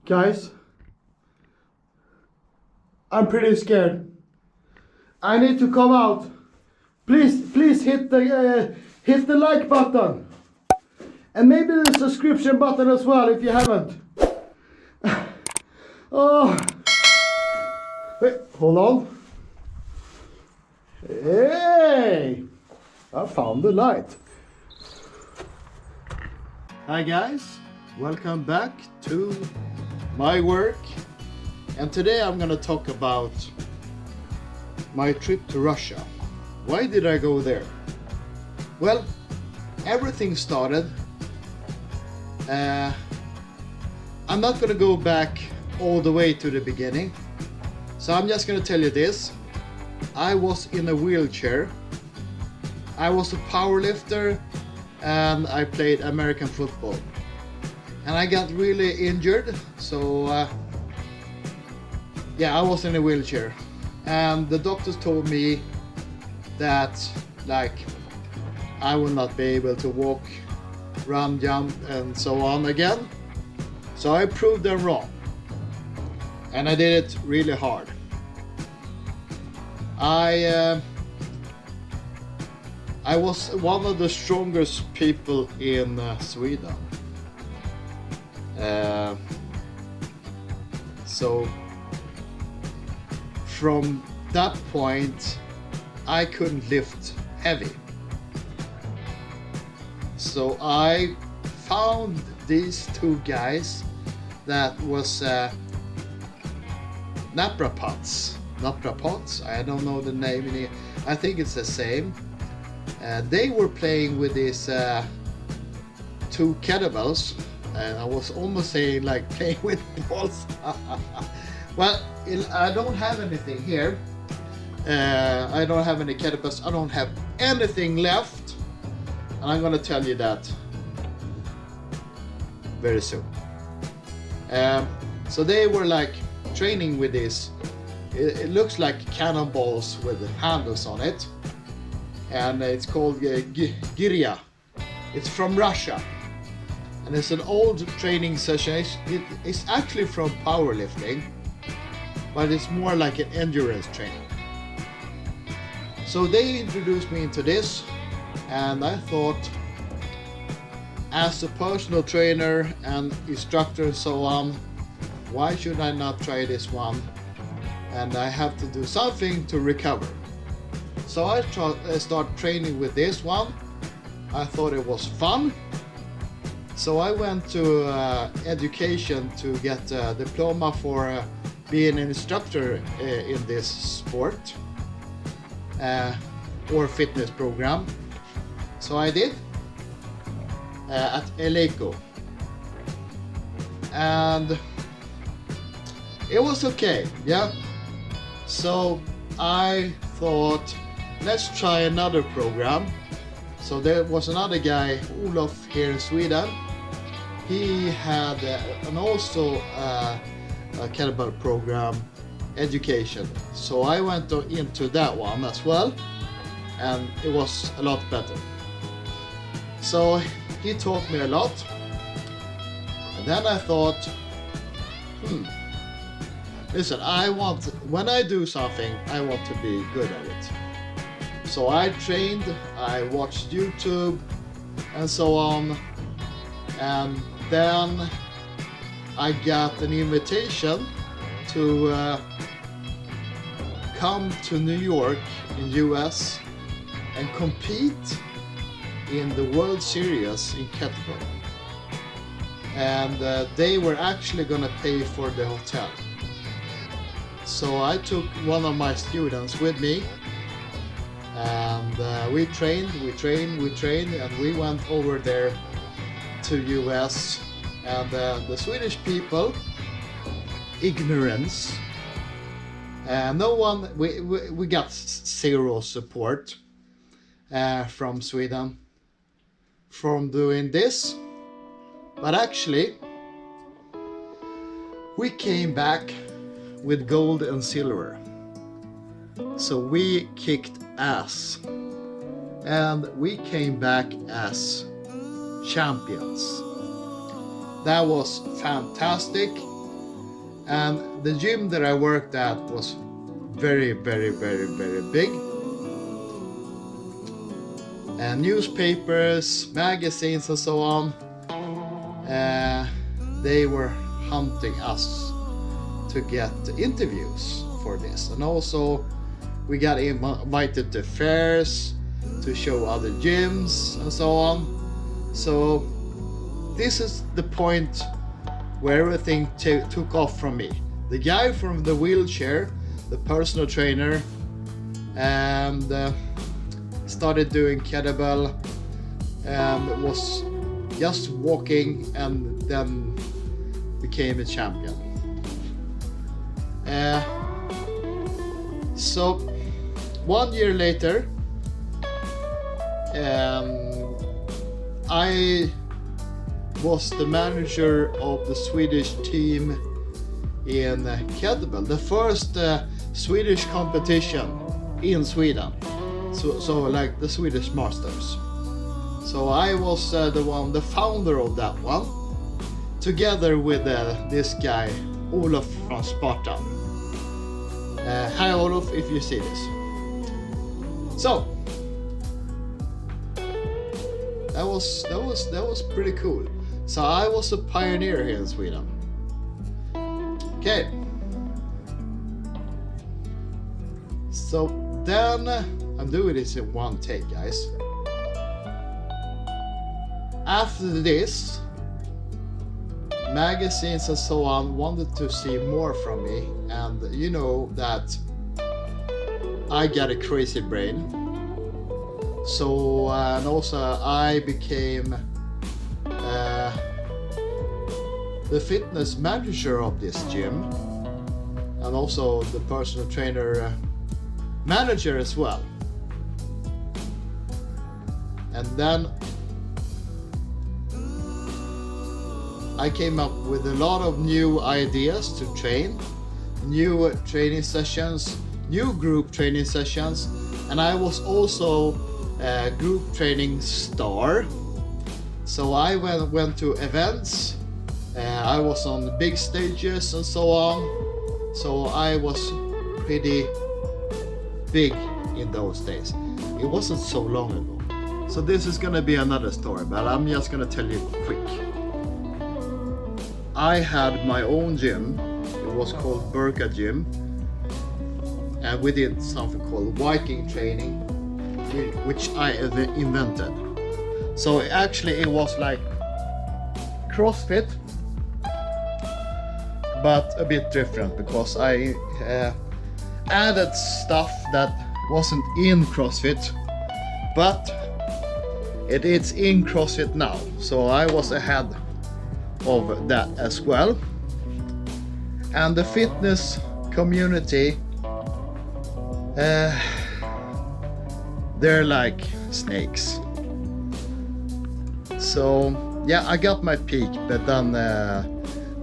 Guys, I'm pretty scared. I need to come out. Please hit the like button. And maybe the subscription button as well if you haven't. Oh. Wait, hold on. Hey! I found the light. Hi guys, welcome back to my work. And today I'm gonna talk about my trip to Russia. Why did I go there? Well, everything started. I'm not gonna go back all the way to the beginning. So I'm just gonna tell you this. I was in a wheelchair. I was a power lifter and I played American football. And I got really injured, so yeah, I was in a wheelchair. And the doctors told me that I will not be able to walk, run, jump and so on again. So I proved them wrong. And I did it really hard. I was one of the strongest people in Sweden. So from that point I couldn't lift heavy. So I found these two guys that was naprapots, I don't know the name, I think it's the same. They were playing with these two kettlebells, and I was almost saying like playing with balls. Well, I don't have anything here. I don't have any kettlebells. I don't have anything left, and I'm gonna tell you that very soon. So they were like training with this. It looks like cannonballs with handles on it, and it's called Giria. It's from Russia, and it's an old training session. It's actually from powerlifting, but it's more like an endurance training. So they introduced me into this, and I thought, as a personal trainer and instructor and so on, why should I not try this one? And I have to do something to recover. So I started training with this one. I thought it was fun. So I went to education to get a diploma for being an instructor in this sport or fitness program. So I did at Eleiko. And it was okay, yeah. So I thought, let's try another program. So there was another guy, Olof, here in Sweden. He had also a kettlebell program, education. So I went into that one as well, and it was a lot better. So he taught me a lot. And then I thought, listen, when I do something, I want to be good at it. So I trained, I watched YouTube and so on, and then I got an invitation to come to New York in US and compete in the World Series in Kettlebell. And they were actually gonna pay for the hotel. So I took one of my students with me, and we trained, and we went over there to US. And the Swedish people, ignorance, we got zero support from Sweden from doing this. But actually, we came back with gold and silver. So we kicked ass, and we came back as champions. That was fantastic. And the gym that I worked at was very, very, very, very big. And newspapers, magazines, and so on, they were hunting us to get interviews for this. And also we got invited to fairs to show other gyms and so on. So this is the point where everything took off from me. The guy from the wheelchair, the personal trainer, and started doing kettlebell, and was just walking, and then became a champion. So 1 year later, I was the manager of the Swedish team in kettlebell, the first Swedish competition in Sweden. So like the Swedish Masters. So I was the founder of that one, together with this guy Olof from Sparta. Hi Olof, if you see this. So that was pretty cool. So I was a pioneer here in Sweden. Okay. So then I'm doing this in one take, guys. After this, magazines and so on wanted to see more from me, and you know that I got a crazy brain. So and also I became the fitness manager of this gym, and also the personal trainer manager as well. And then I came up with a lot of new ideas to train, new training sessions, new group training sessions, and I was also a group training star. So I went to events, I was on big stages and so on. So I was pretty big in those days. It wasn't so long ago. So this is gonna be another story, but I'm just gonna tell you quick. I had my own gym. It was called Burka Gym, and we did something called Viking training, which I invented. So actually it was like CrossFit, but a bit different, because I added stuff that wasn't in CrossFit, but it's in CrossFit now. So I was ahead of that as well. And the fitness community, they're like snakes. So yeah, I got my peak, but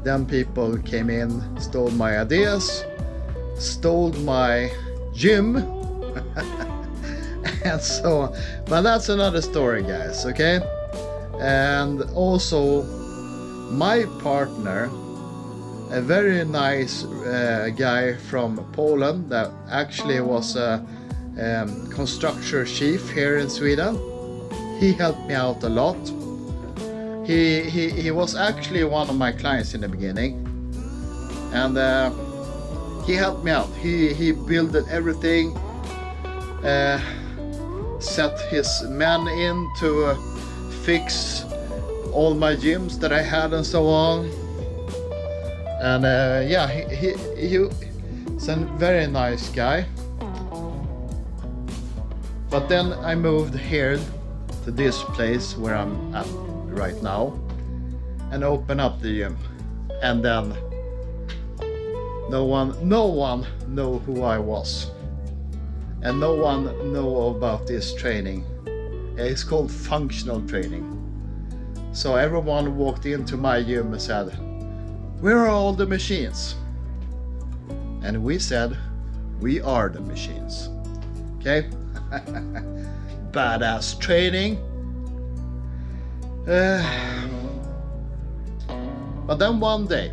then people came in, stole my ideas, stole my gym, and so on. But that's another story, guys, okay? And also my partner, a very nice guy from Poland that actually was a construction chief here in Sweden. He helped me out a lot. He was actually one of my clients in the beginning, and he helped me out. He built everything, set his men in to fix all my gyms that I had and so on. And yeah, he's a very nice guy. But then I moved here to this place where I'm at right now, and opened up the gym, and then no one know who I was, and no one know about this training. It's called functional training. So everyone walked into my gym and said, "Where are all the machines?" And we said, "We are the machines." Okay? Badass training. But then one day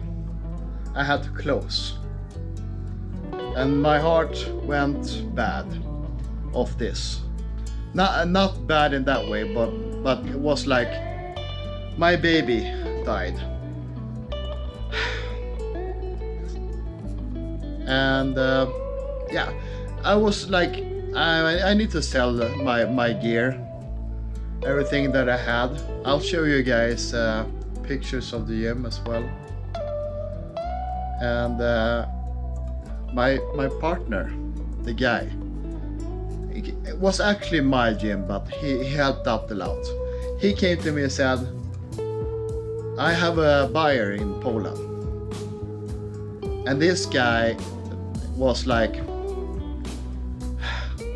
I had to close. And my heart went bad of this. Not bad in that way, but it was like my baby died. And yeah, I was like, I need to sell my gear, everything that I had. I'll show you guys pictures of the gym as well. And my partner, the guy, it was actually my gym, but he helped out a lot. He came to me and said, I have a buyer in Poland. And this guy was like,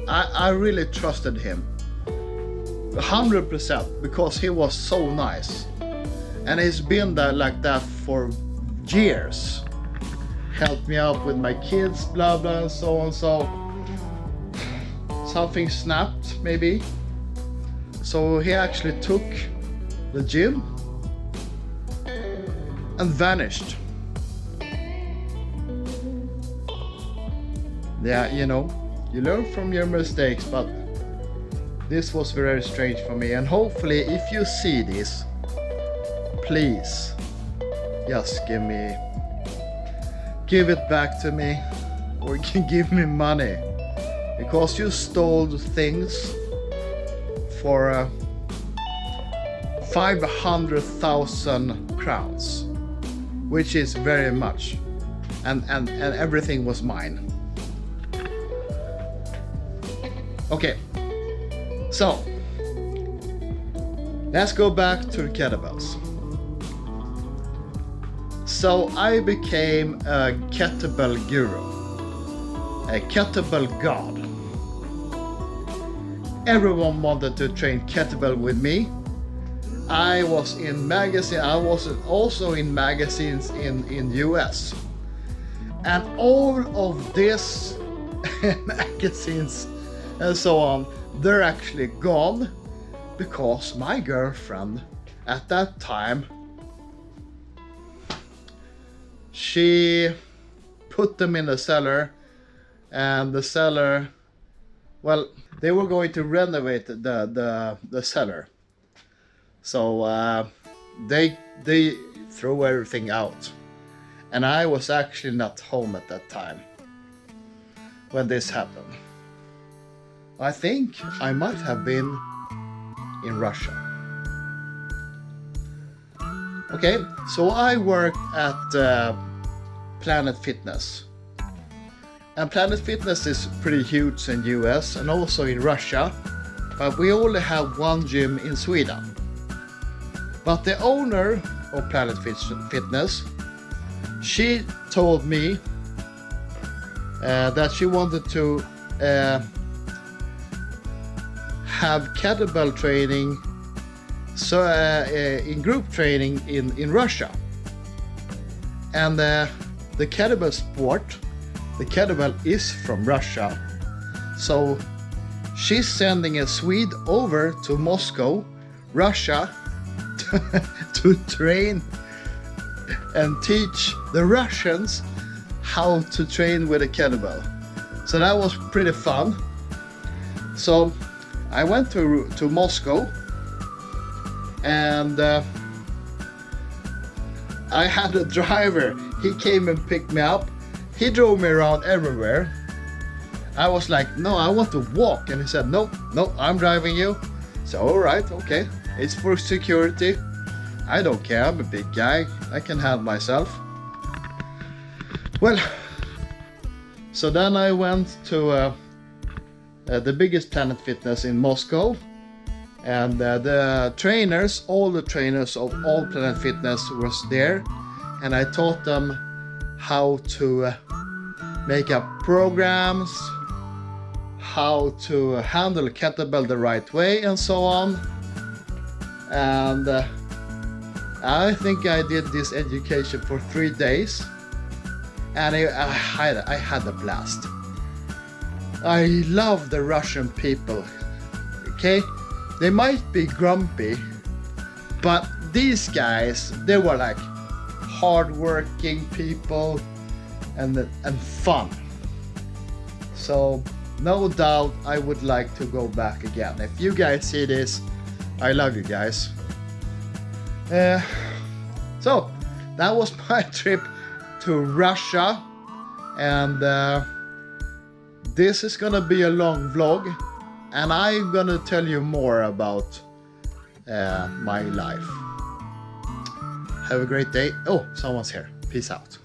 I really trusted him 100% because he was so nice. And he's been there like that for years. Helped me out with my kids, blah blah, and so on. So something snapped maybe. So he actually took the gym and vanished. Yeah, you know, you learn from your mistakes, but this was very strange for me. And hopefully if you see this, please just give it back to me, or you can give me money, because you stole things for 500,000 crowns, which is very much, and everything was mine. Okay, so let's go back to the kettlebells. So I became a kettlebell guru, a kettlebell god. Everyone wanted to train kettlebell with me. I was in magazine. I was also in magazines in US, and all of these magazines and so on, they're actually gone because my girlfriend at that time, she put them in the cellar, and the cellar, well, they were going to renovate the cellar, so they threw everything out, and I was actually not home at that time when this happened. I think I might have been in Russia. Okay, so I worked at Planet Fitness. And Planet Fitness is pretty huge in US and also in Russia, but we only have one gym in Sweden. But the owner of Planet Fitness, she told me that she wanted to have kettlebell training, so in group training in Russia. And the kettlebell sport, the kettlebell is from Russia, so she's sending a Swede over to Moscow, Russia, to train and teach the Russians how to train with a kettlebell. So that was pretty fun. So I went to Moscow, and I had a driver. He came and picked me up. He drove me around everywhere. I was like, no, I want to walk. And he said, no, I'm driving you. So, all right, okay. It's for security. I don't care, I'm a big guy. I can handle myself. Well, so then I went to the biggest Planet Fitness in Moscow. And the trainers, all the trainers of all Planet Fitness was there. And I taught them how to make up programs, how to handle kettlebell the right way, and so on. And I think I did this education for 3 days, and I had a blast. I love the Russian people. Okay, they might be grumpy, but these guys, they were like hardworking people and fun. So no doubt I would like to go back again. If you guys see this, I love you guys. So that was my trip to Russia, and this is gonna be a long vlog, and I'm gonna tell you more about my life. Have a great day. Oh, someone's here. Peace out.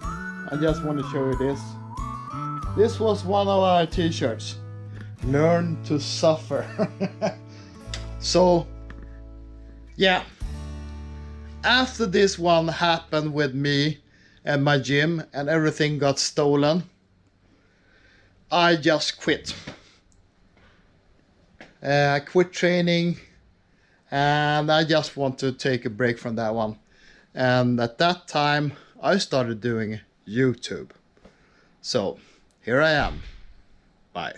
I just want to show you this. This was one of our t-shirts. Learn to suffer. So yeah, after this one happened with me and my gym and everything got stolen, I just quit. I quit training, and I just want to take a break from that one. And at that time I started doing YouTube. So here I am. Bye.